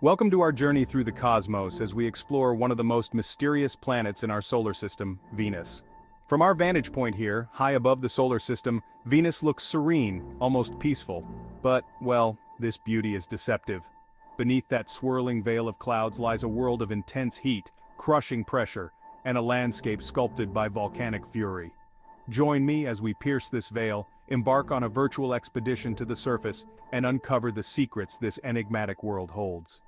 Welcome to our journey through the cosmos as we explore one of the most mysterious planets in our solar system, Venus. From our vantage point here, high above the solar system, Venus looks serene, almost peaceful. But, well, this beauty is deceptive. Beneath that swirling veil of clouds lies a world of intense heat, crushing pressure, and a landscape sculpted by volcanic fury. Join me as we pierce this veil, embark on a virtual expedition to the surface, and uncover the secrets this enigmatic world holds.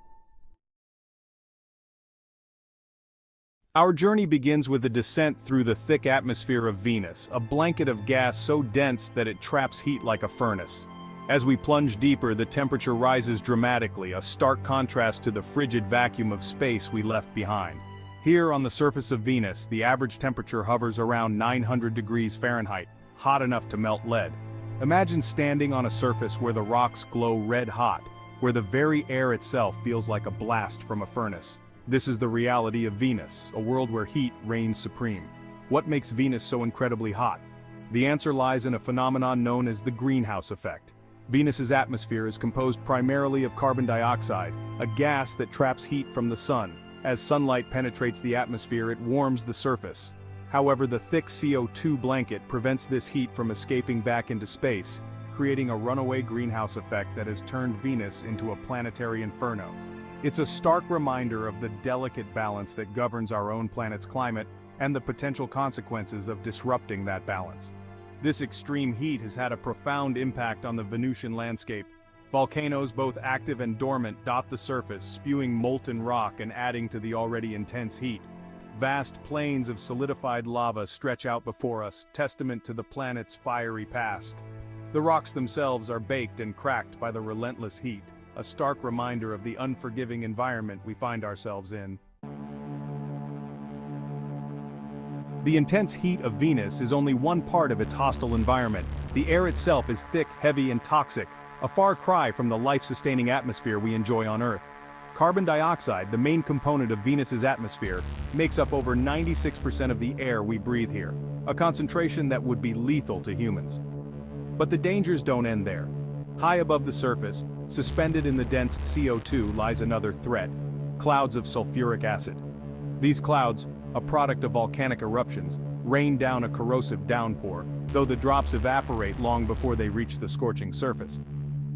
Our journey begins with a descent through the thick atmosphere of Venus, a blanket of gas so dense that it traps heat like a furnace. As we plunge deeper, the temperature rises dramatically, a stark contrast to the frigid vacuum of space we left behind. Here on the surface of Venus, the average temperature hovers around 900 degrees Fahrenheit, hot enough to melt lead. Imagine standing on a surface where the rocks glow red hot, where the very air itself feels like a blast from a furnace. This is the reality of Venus, a world where heat reigns supreme. What makes Venus so incredibly hot? The answer lies in a phenomenon known as the greenhouse effect. Venus's atmosphere is composed primarily of carbon dioxide, a gas that traps heat from the sun. As sunlight penetrates the atmosphere, it warms the surface. However, the thick CO2 blanket prevents this heat from escaping back into space, creating a runaway greenhouse effect that has turned Venus into a planetary inferno. It's a stark reminder of the delicate balance that governs our own planet's climate and the potential consequences of disrupting that balance. This extreme heat has had a profound impact on the Venusian landscape. Volcanoes, both active and dormant, dot the surface, spewing molten rock and adding to the already intense heat. Vast plains of solidified lava stretch out before us, testament to the planet's fiery past. The rocks themselves are baked and cracked by the relentless heat, a stark reminder of the unforgiving environment we find ourselves in. The intense heat of Venus is only one part of its hostile environment. The air itself is thick, heavy, and toxic, a far cry from the life-sustaining atmosphere we enjoy on Earth. Carbon dioxide, the main component of Venus's atmosphere, makes up over 96% of the air we breathe here, a concentration that would be lethal to humans. But the dangers don't end there. High above the surface, suspended in the dense CO2 lies another threat: clouds of sulfuric acid. These clouds, a product of volcanic eruptions, rain down a corrosive downpour, though the drops evaporate long before they reach the scorching surface.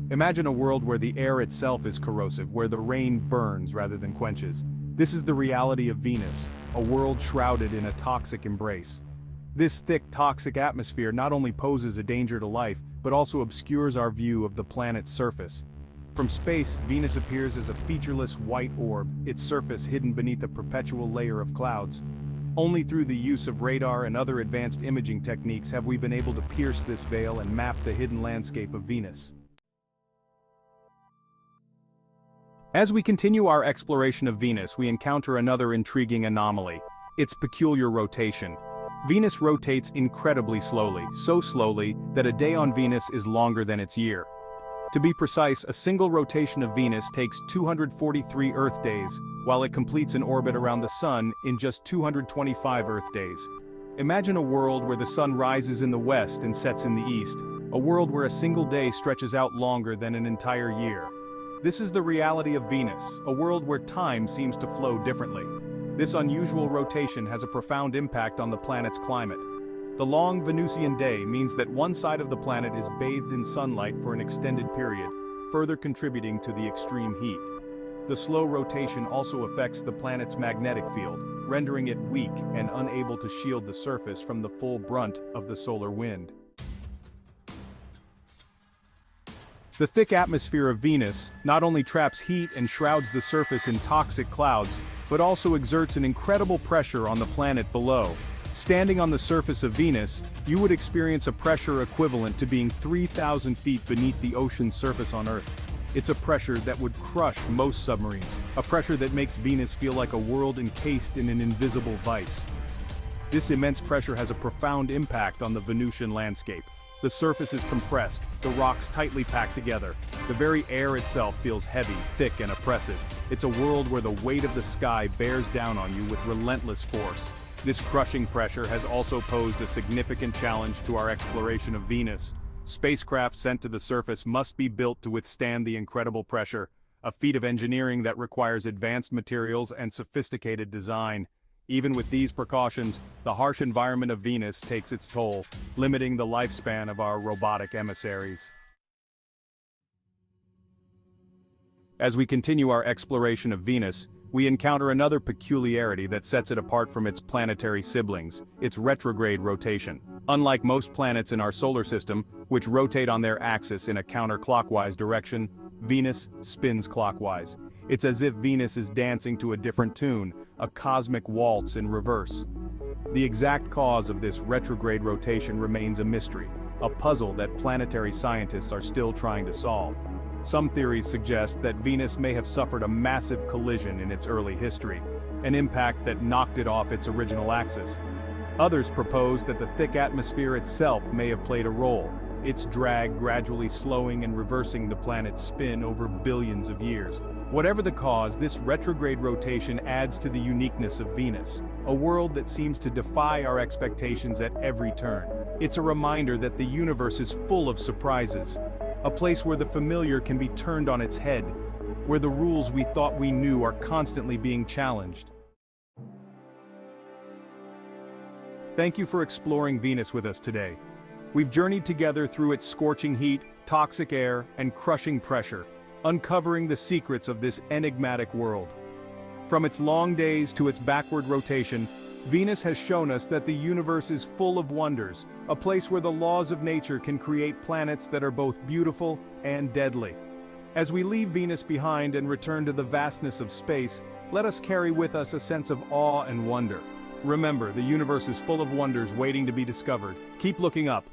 Imagine a world where the air itself is corrosive, where the rain burns rather than quenches. This is the reality of Venus, a world shrouded in a toxic embrace. This thick, toxic atmosphere not only poses a danger to life, but also obscures our view of the planet's surface. From space, Venus appears as a featureless white orb, its surface hidden beneath a perpetual layer of clouds. Only through the use of radar and other advanced imaging techniques have we been able to pierce this veil and map the hidden landscape of Venus. As we continue our exploration of Venus, we encounter another intriguing anomaly: its peculiar rotation. Venus rotates incredibly slowly, so slowly that a day on Venus is longer than its year. To be precise, a single rotation of Venus takes 243 Earth days, while it completes an orbit around the Sun in just 225 Earth days. Imagine a world where the Sun rises in the west and sets in the east, a world where a single day stretches out longer than an entire year. This is the reality of Venus, a world where time seems to flow differently. This unusual rotation has a profound impact on the planet's climate. The long Venusian day means that one side of the planet is bathed in sunlight for an extended period, further contributing to the extreme heat. The slow rotation also affects the planet's magnetic field, rendering it weak and unable to shield the surface from the full brunt of the solar wind. The thick atmosphere of Venus not only traps heat and shrouds the surface in toxic clouds, but also exerts an incredible pressure on the planet below. Standing on the surface of Venus, you would experience a pressure equivalent to being 3,000 feet beneath the ocean's surface on Earth. It's a pressure that would crush most submarines, a pressure that makes Venus feel like a world encased in an invisible vice. This immense pressure has a profound impact on the Venusian landscape. The surface is compressed, the rocks tightly packed together. The very air itself feels heavy, thick, and oppressive. It's a world where the weight of the sky bears down on you with relentless force. This crushing pressure has also posed a significant challenge to our exploration of Venus. Spacecraft sent to the surface must be built to withstand the incredible pressure. a feat of engineering that requires advanced materials and sophisticated design. Even with these precautions, the harsh environment of Venus takes its toll, limiting the lifespan of our robotic emissaries. As we continue our exploration of Venus, we encounter another peculiarity that sets it apart from its planetary siblings, its retrograde rotation. Unlike most planets in our solar system, which rotate on their axis in a counterclockwise direction, Venus spins clockwise. It's as if Venus is dancing to a different tune, a cosmic waltz in reverse. The exact cause of this retrograde rotation remains a mystery, a puzzle that planetary scientists are still trying to solve. Some theories suggest that Venus may have suffered a massive collision in its early history, an impact that knocked it off its original axis. Others propose that the thick atmosphere itself may have played a role, its drag gradually slowing and reversing the planet's spin over billions of years. Whatever the cause, this retrograde rotation adds to the uniqueness of Venus, a world that seems to defy our expectations at every turn. It's a reminder that the universe is full of surprises, a place where the familiar can be turned on its head, where the rules we thought we knew are constantly being challenged. Thank you for exploring Venus with us today. We've journeyed together through its scorching heat, toxic air, and crushing pressure, uncovering the secrets of this enigmatic world. From its long days to its backward rotation, Venus has shown us that the universe is full of wonders, a place where the laws of nature can create planets that are both beautiful and deadly. As we leave Venus behind and return to the vastness of space, let us carry with us a sense of awe and wonder. Remember, the universe is full of wonders waiting to be discovered. Keep looking up,